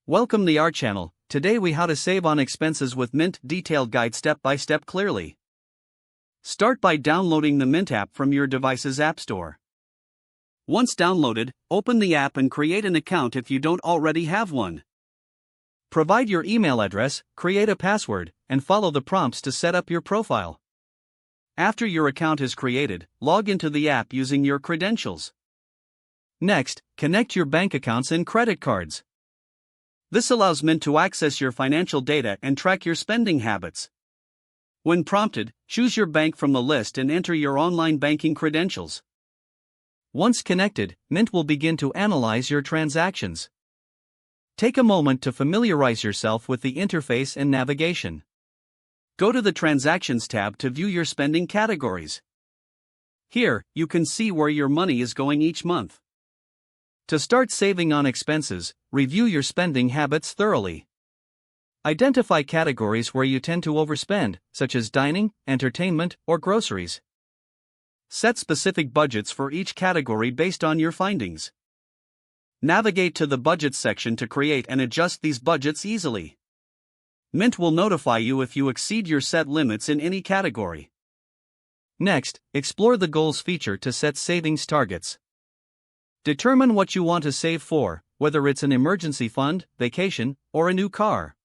Welcome to our channel. Today we how to save on expenses with Mint detailed guide step by step clearly. Start by downloading the Mint app from your device's app store. Once downloaded, open the app and create an account if you don't already have one. Provide your email address, create a password, and follow the prompts to set up your profile. After your account is created, log into the app using your credentials. Next, connect your bank accounts and credit cards. This allows Mint to access your financial data and track your spending habits. When prompted, choose your bank from the list and enter your online banking credentials. Once connected, Mint will begin to analyze your transactions. Take a moment to familiarize yourself with the interface and navigation. Go to the Transactions tab to view your spending categories. Here, you can see where your money is going each month. To start saving on expenses, review your spending habits thoroughly. Identify categories where you tend to overspend, such as dining, entertainment, or groceries. Set specific budgets for each category based on your findings. Navigate to the Budget section to create and adjust these budgets easily. Mint will notify you if you exceed your set limits in any category. Next, explore the Goals feature to set savings targets. Determine what you want to save for, whether it's an emergency fund, vacation, or a new car.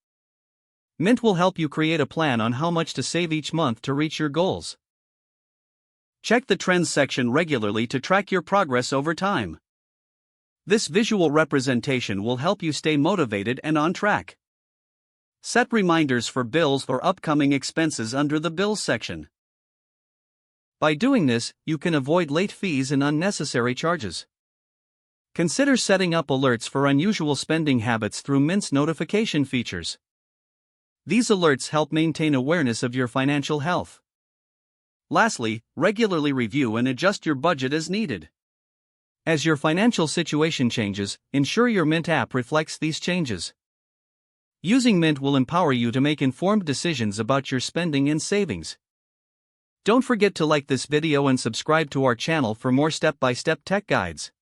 Mint will help you create a plan on how much to save each month to reach your goals. Check the Trends section regularly to track your progress over time. This visual representation will help you stay motivated and on track. Set reminders for bills or upcoming expenses under the Bills section. By doing this, you can avoid late fees and unnecessary charges. Consider setting up alerts for unusual spending habits through Mint's notification features. These alerts help maintain awareness of your financial health. Lastly, regularly review and adjust your budget as needed. As your financial situation changes, ensure your Mint app reflects these changes. Using Mint will empower you to make informed decisions about your spending and savings. Don't forget to like this video and subscribe to our channel for more step-by-step tech guides.